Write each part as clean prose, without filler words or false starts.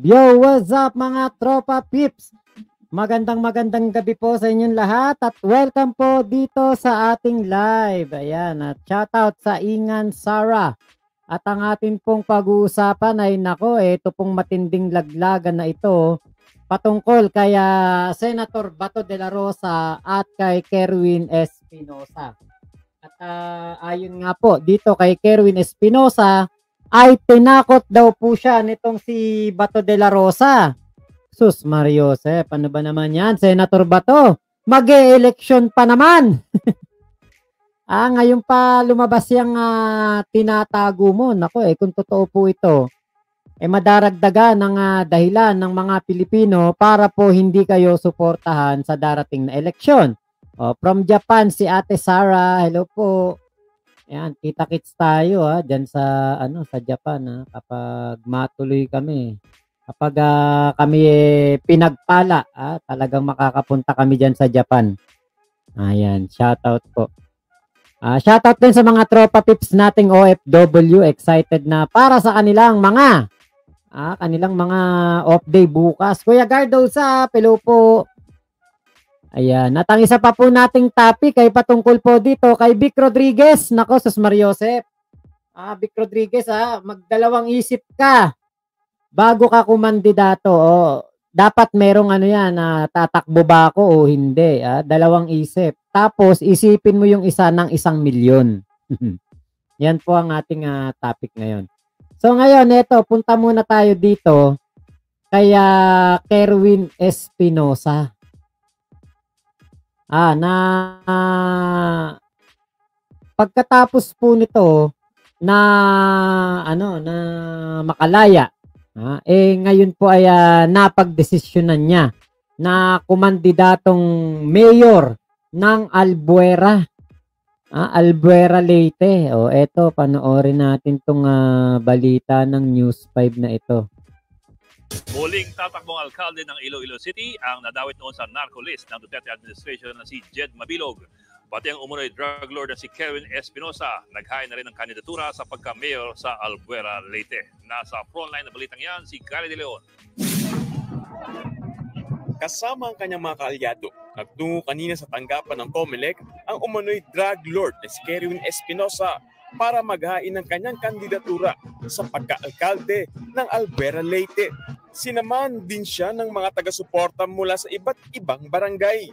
Yo, what's up mga tropa pips? Magandang gabi po sa inyong lahat at welcome po dito sa ating live. Ayan, at shoutout sa Ingan Sara. At ang atin pong pag-uusapan ay ito pong matinding laglagan na ito patungkol kay Senator Bato de la Rosa at kay Kerwin Espinosa. At ayon nga po dito kay Kerwin Espinosa ay tinakot daw po siya nitong si Bato de la Rosa. Sus Mario Josep, ano ba naman yan? Senator Bato, mag-e-election pa naman. Ngayon pa lumabas yung tinatago mo. Nako kung totoo po ito, madaragdagan ng dahilan ng mga Pilipino para po hindi kayo suportahan sa darating na eleksyon. From Japan, si Ate Sara, hello po. Ayan, kita-kits tayo diyan sa sa Japan kapag matuloy kami. Kapag kami pinagpala, talagang makakapunta kami diyan sa Japan. Ayan, shoutout po. Shoutout din sa mga tropa pips nating OFW, excited na para sa kanilang mga off day bukas. Kuya Gardosa, hello po. Ayan, at ang isa pa po nating topic ay patungkol po dito kay Vic Rodriguez. Nako, sus Mario Josep. Vic Rodriguez magdalawang isip ka bago ka kumandidato. Dapat merong tatakbo ba ako o hindi. Dalawang isip. Tapos isipin mo yung isa ng 1,000,000. Yan po ang ating topic ngayon. So ngayon, punta muna tayo dito kay Kerwin Espinosa. Pagkatapos po nito na na makalaya, ngayon po ay napagdesisyonan niya na kumandidatong mayor ng Albuera. Albuera Leyte. Eto, panoorin natin tong balita ng News 5 na ito. Muling tatakbong alkalde ng Iloilo City ang nadawit noon sa narco list ng Duterte administration na si Jed Mabilog. Pati ang umunoy drug lord na si Kerwin Espinosa naghain na rin ng kandidatura sa pagka-mayor sa Albuera, Leyte. Nasa frontline na balitang yan si Gary De Leon. Kasama ang kanyang mga kaalyado, nagtungo kanina sa tanggapan ng COMELEC ang umunoy drug lord na si Kerwin Espinosa para maghain ng kanyang kandidatura sa pagka-alkalde ng Albuera, Leyte. Sinamahan din siya ng mga taga-suporta mula sa iba't ibang barangay.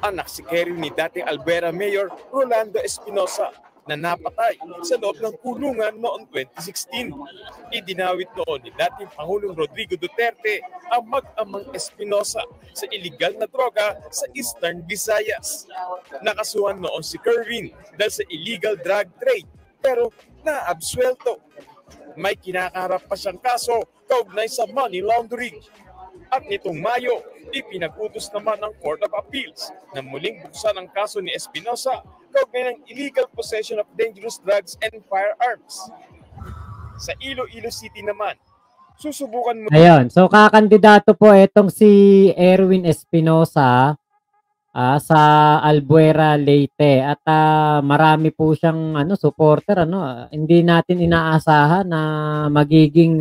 Anak si Kerwin ni dating Albuera Mayor Rolando Espinosa na napatay sa loob ng kulungan noong 2016. Idinawit noon ni dating Pangulong Rodrigo Duterte ang mag-amang Espinosa sa iligal na droga sa Eastern Visayas. Nakasuhan noon si Kerwin dahil sa illegal drug trade pero naabsuelto. May kinakaharap pa siyang kaso kaugnay sa money laundering. At nitong Mayo, ipinag-utos naman ng Court of Appeals na muling buksan ang kaso ni Espinosa kaugnay ng illegal possession of dangerous drugs and firearms. Sa Iloilo City naman, susubukan mo... Ayun, so kakandidato po itong si Erwin Espinosa sa Albuera, Leyte. At marami po siyang supporter. Hindi natin inaasahan na magiging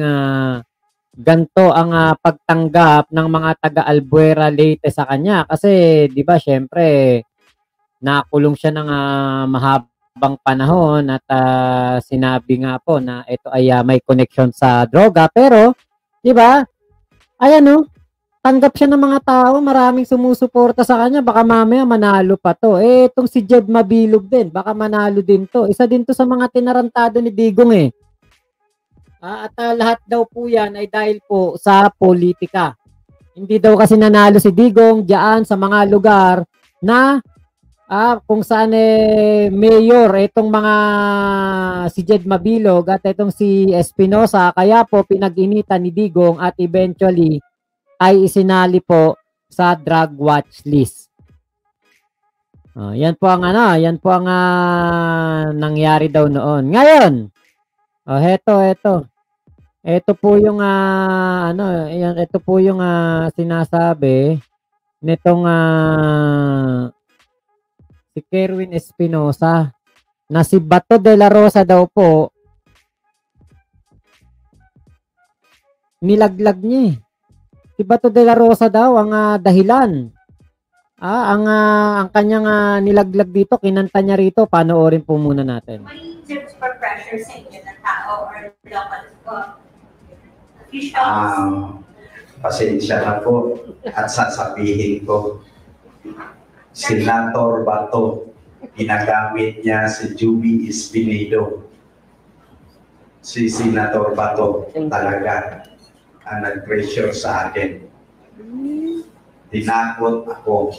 ganto ang pagtanggap ng mga taga Albuera, Leyte sa kanya. Kasi, di ba, syempre, nakulong siya ng mahabang panahon at sinabi nga po na ito ay may connection sa droga. Pero, di ba, tanggap siya ng mga tao, maraming sumusuporta sa kanya, baka mamaya manalo pa to. Itong si Jed Mabilog din, baka manalo din to. Isa din to sa mga tinarantado ni Digong At lahat daw po yan ay dahil po sa politika. Hindi daw kasi nanalo si Digong diyan sa mga lugar na kung saan mayor itong mga si Jed Mabilog at itong si Espinosa, kaya po pinag-initan ni Digong at eventually ay isinali po sa drug watch list. Yan po ang nangyari daw noon. Ngayon, ito po yung ito po yung sinasabi nitong si Kerwin Espinosa na si Bato de la Rosa daw po nilaglag niya eh. Si Bato de la Rosa daw ang dahilan. Ang kanyang nilaglag dito, kinanta niya rito. Panoorin po muna natin. May tips for pressure sa inyo ng tao or local pasensya na po at sasabihin ko, Senator Bato, ginagamit niya si Juby Espinido. Si Senator Bato talaga ang nag-pressure sa akin. Tinakot ako.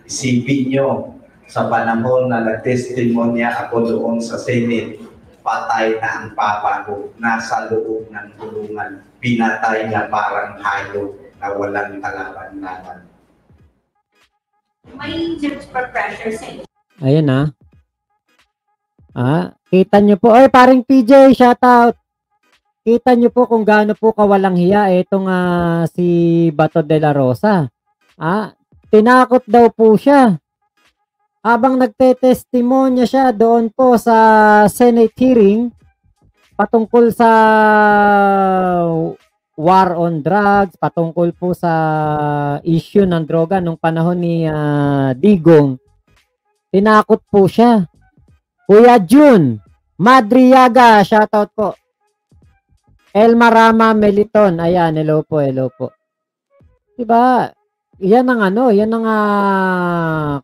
Isipin nyo, sa panahon na nag-testimonya ako doon sa Senate, patay na ang papa ko, nasa loob ng kulungan. Pinatay niya parang hayop na walang kalaban-laban. May tips for pressure sa inyo. Ayan kita nyo po. Ay, paring PJ, shoutout. Kita nyo po kung gaano po kawalang hiya itong si Bato de la Rosa. Tinakot daw po siya. Habang nagte-testimonya siya doon po sa Senate hearing patungkol sa war on drugs, patungkol po sa issue ng droga nung panahon ni Digong. Tinakot po siya. Kuya June Madriaga, shoutout po. Elma Rama Meliton, ayan, hello po. Diba? Yan ang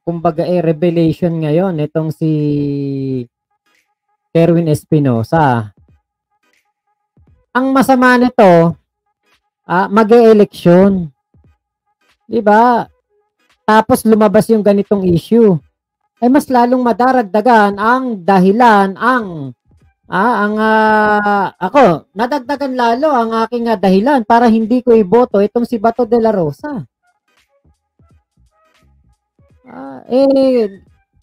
kumbaga revelation ngayon itong si Kerwin Espinosa. Ang masama nito, mag-e-eleksyon. Diba? Tapos lumabas yung ganitong issue. Ay mas lalong madaragdagan ang dahilan ako nadagdagan lalo ang aking dahilan para hindi ko iboto itong si Bato de la Rosa.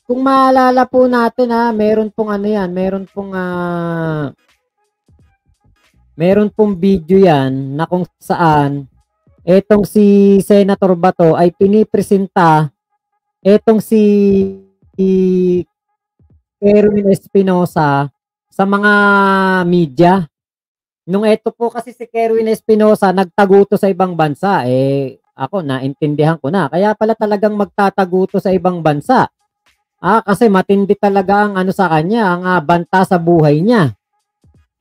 Kung maalala po natin meron pong video yan na kung saan etong si Senator Bato ay pinipresenta etong si Kerwin Espinosa sa mga media. Nung eto po kasi si Kerwin Espinosa nagtaguto sa ibang bansa, ako naintindihan ko na. Kaya pala talagang magtataguto sa ibang bansa. Kasi matindi talaga ang sa kanya, ang banta sa buhay niya.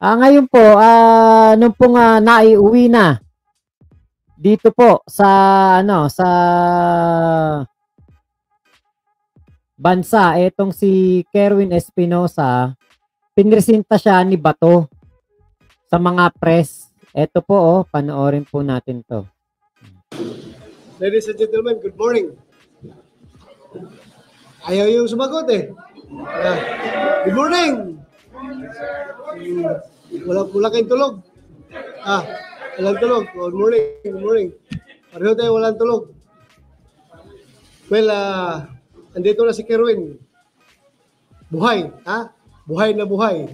Ngayon po, nung pong naiuwi na dito po sa bansa, etong si Kerwin Espinosa, pinresenta siya ni Bato sa mga press. Eto po, panoorin po natin to. Ladies and gentlemen, good morning. Ayaw yung sumagot Good morning. Wala kayong tulog. Walang tulog. Good morning. Pareho tayo walang tulog. Well, andito na si Kerwin. Buhay, Buhay na buhay.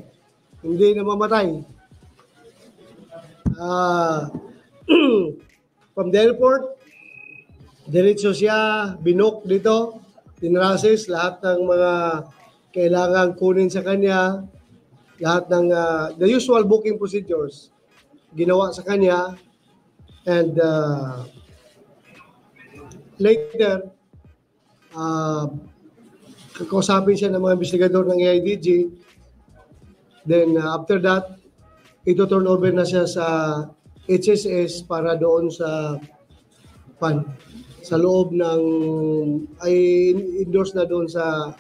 Hindi na mamatay. From the airport, diretso siya, binok dito, tinrasis lahat ng mga kailangan kunin sa kanya, lahat ng the usual booking procedures ginawa sa kanya, and later kakausapin siya ng mga investigador ng AIDG. Then after that, ito turn over na siya sa HSS para doon sa loob ng endorse na doon sa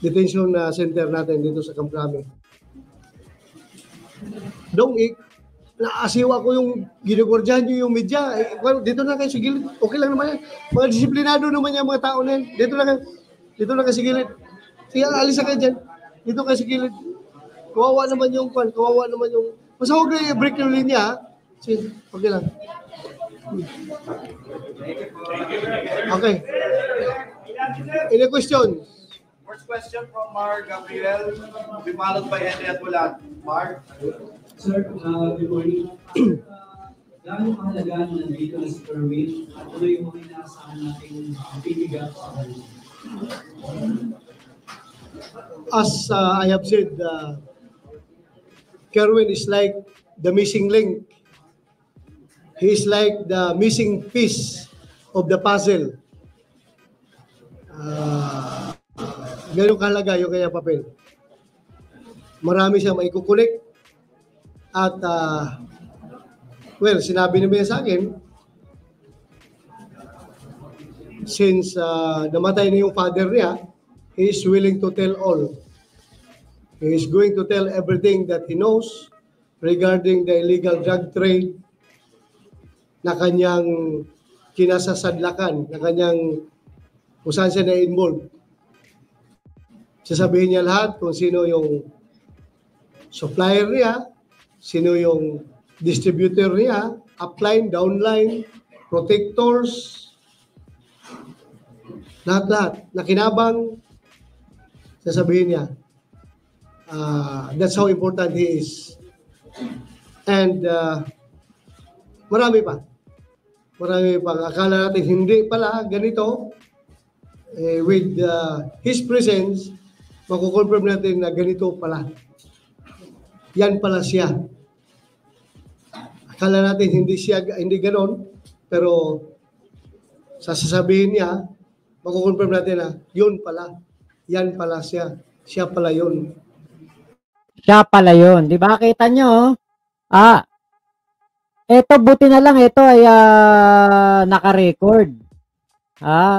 detention center natin dito sa Camp Crame. Naasiwa ko yung ginugordyan nyo yung media. Dito na kayo sa gilid. Okay lang naman yan. Mga disiplinado naman yan mga tao na yan. Dito na kayo sa gilid. Sige, alis na kayo dyan. Dito kayo sa gilid. Kawawa naman yung basta huwag na i-break yung linya. Sige, okay lang. Okay. Any questions? First question from Mark Gabriel, Bimalot by Henry at Bulat. Mark? Sir, good morning. Gaano kahalaga na nandito na si Kerwin at ano yung mga inaasahan natin bibigat sa kanya? As I have said, Kerwin is like the missing link He is like the missing piece of the puzzle. Ganun kahalaga yung kanyang papel. Marami siyang maikukulik. At, well, sinabi naman sa akin, since namatay na yung father niya, he is willing to tell all. He is going to tell everything that he knows regarding the illegal drug trade na kanyang kinasasadlakan, na kanyang kung saan siya na-involve. Sasabihin niya lahat kung sino yung supplier niya, sino yung distributor niya, upline, downline, protectors, lahat-lahat. Nakinabang, sasabihin niya. That's how important he is. And marami pa. Marami pa. Akala natin hindi pala ganito. With his presence, makukonfirm natin na ganito pala. Yan pala siya. Akala natin hindi ganon, pero sasabihin niya, makukonfirm natin na yun pala. Yan pala siya. Siya pala yun. Siya pala yun. Di ba? Kita nyo, eto buti na lang, ito ay naka-record.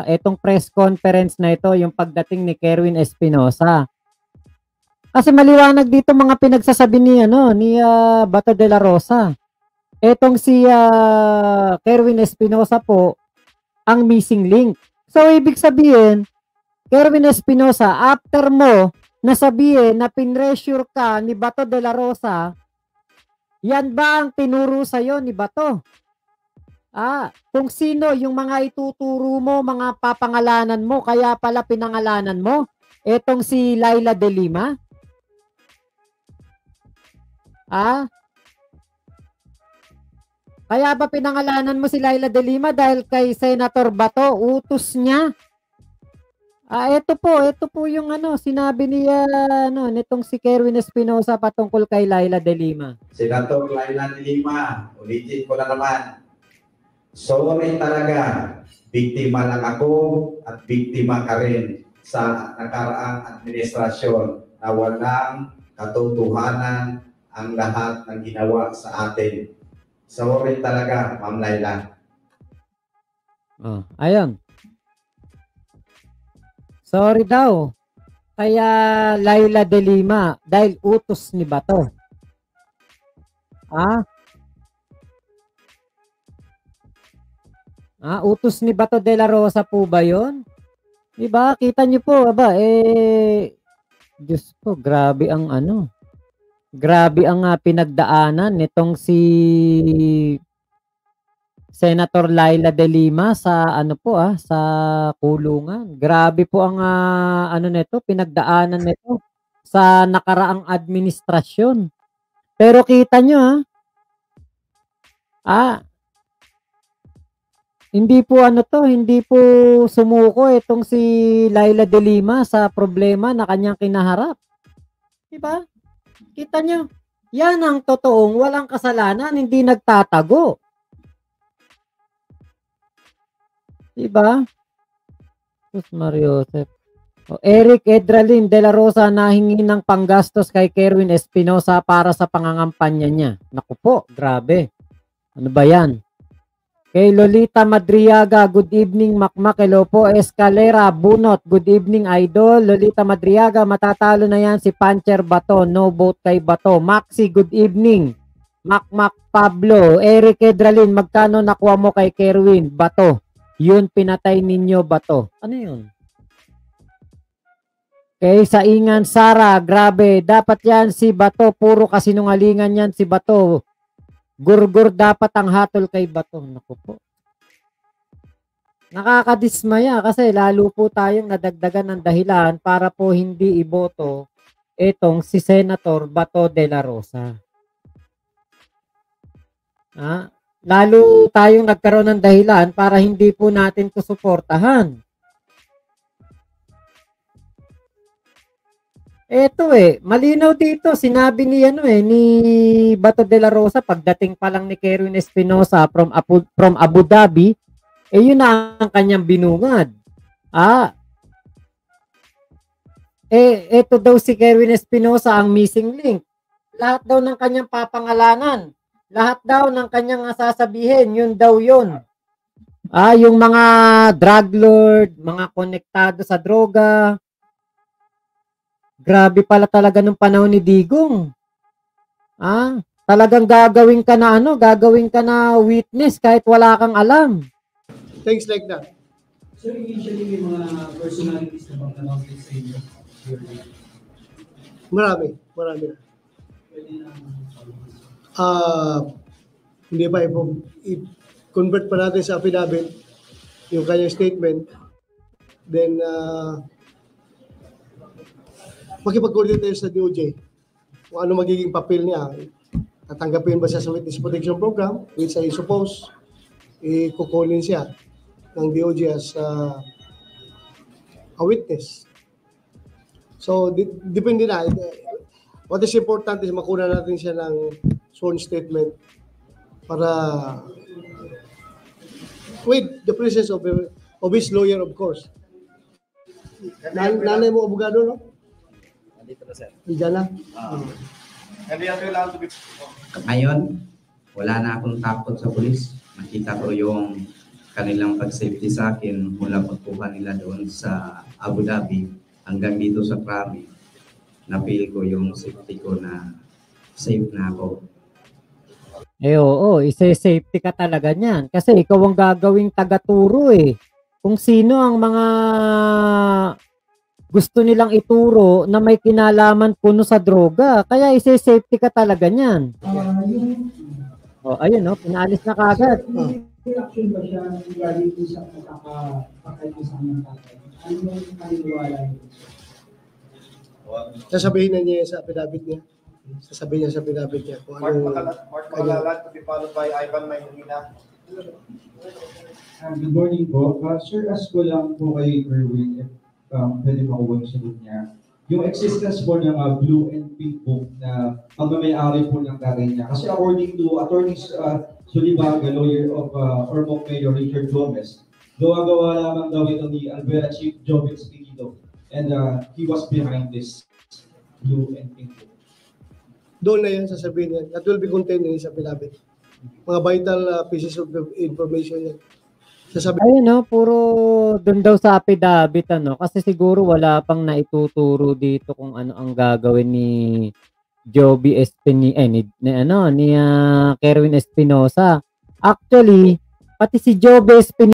Etong press conference na ito, yung pagdating ni Kerwin Espinosa. Kasi maliwanag dito mga pinagsasabi ni Bato de la Rosa. Etong si Kerwin Espinosa po ang missing link. So ibig sabihin, Kerwin Espinosa, after mo nasabihin na pinressure ka ni Bato de la Rosa, yan ba ang tinuro sa'yo ni Bato? Kung sino yung mga ituturo mo, mga papangalanan mo, kaya pala pinangalanan mo, etong si Laila de Lima? Kaya ba pinangalanan mo si Laila de Lima dahil kay Senator Bato, utos niya? Ito po yung sinabi niya nitong si Kerwin Espinosa patungkol kay Laila de Lima. Senator Laila de Lima, ulitin ko na naman. Sorry talaga, biktima lang ako at biktima ka rin sa nakaraang administrasyon na walang katotohanan ang lahat ng ginawa sa atin. Sorry talaga, Ma'am Laila. Ayun. Sorry daw. Kaya Laila de Lima dahil utos ni Bato. Utos ni Bato de la Rosa po ba yun? Diba? Kita niyo po, Diyos po, grabe ang pinagdaanan nitong si Senator Laila de Lima sa sa kulungan. Grabe po ang nito, pinagdaanan nito sa nakaraang administrasyon. Pero kita niyo hindi po hindi po sumuko itong si Laila de Lima sa problema na kanyang kinaharap. Diba? Kita nyo, yan ang totoong walang kasalanan, hindi nagtatago. Diba? Sus Mariosep. Eric Edralin de la Rosa nahingi ng panggastos kay Kerwin Espinosa para sa pangangampanya niya. Naku po, grabe. Ano ba yan? Kay Lolita Madriaga, good evening Makmak. Hello po. Escalera Bunot, good evening Idol. Lolita Madriaga, matatalo na yan si Pancher Bato. No vote kay Bato. Maxi, good evening. Makmak Pablo. Eric Edralin, magkano nakuha mo kay Kerwin Bato? Yun pinatay ninyo Bato. Ano yun? Kay Saingan Sara, grabe. Dapat yan si Bato. Puro kasinungalingan yan si Bato. Gurgur dapat ang hatol kay Bato. Naku po. Nakakadismaya kasi lalo po tayong nadagdagan ng dahilan para po hindi iboto itong si Senator Bato de la Rosa. Lalo tayong nagkaroon ng dahilan para hindi po natin ito suportahan. Eto malinaw dito, sinabi ni ni Bato de la Rosa pagdating pa lang ni Kerwin Espinosa from Abu Dhabi, yun na ang kanyang binungad. Eto daw si Kerwin Espinosa ang missing link. Lahat daw ng kanyang papangalanan, lahat daw ng kanyang sasabihin, yun daw yun. Yung mga drug lord, mga konektado sa droga. Grabe pala talaga nung panahon ni Digong. Talagang gagawin ka na witness kahit wala kang alam. Things like that. So initially may mga personalities na bang sa inyo? Marami. Hindi pa i-convert pa natin sa affidavit yung kanyang statement. Then, makipag-coordinate tayo sa DOJ kung ano magiging papel niya. Tatanggapin ba siya sa Witness Protection Program, which I suppose ikukunin siya ng DOJ as a witness. So, depende na. What is important is makuna natin siya ng sworn statement para with the presence of his lawyer, of course. Nanay mo, abogado, no? Dito na, sir. Diyan na. Hindi yan kailangan to be... Ngayon, wala na akong takot sa pulis. Nakita ko yung kanilang pag-safety sa akin mula pagkuha nila doon sa Abu Dhabi hanggang dito sa Krabi. Na-feel ko yung safety ko na safe na ako. Oo, isa-safety ka talaga niyan. Kasi ikaw ang gagawing taga-turo Kung sino ang mga gusto nilang ituro na may kinalaman puno sa droga. Kaya isa-safety ka talaga niyan. Ayun pinaalis na kagad. Reaction ba siya regarding sa pagkakapakay sa kanyang tatay? Ano yung paniniwala niyo? Sasabihin na niya sa affidavit niya. Sasabihin niya sa affidavit niya kung ano... Mark Malalat to be followed by Ivan Maynila. Good morning po. Sir, ask ko lang po kay Erwin, pwede makuha yung sagot niya. Yung existence po ng blue and pink book na pagmamayari po ng tatay niya. Kasi according to Attorney Sulibaga, lawyer of Ormoc Mayor Richard Gomez, gawa-gawa lamang daw ito ni Alvera Chief Joven Spirido. And he was behind this blue and pink book. Doon na yan, sasabihin niya. That will be contained in his affidavit. Mga vital pieces of information yan. Ayun puro doon daw sa affidavit kasi siguro wala pang naituturo dito kung ano ang gagawin ni Joby ni Kerwin Espinosa. Actually, pati si Joby Espinosa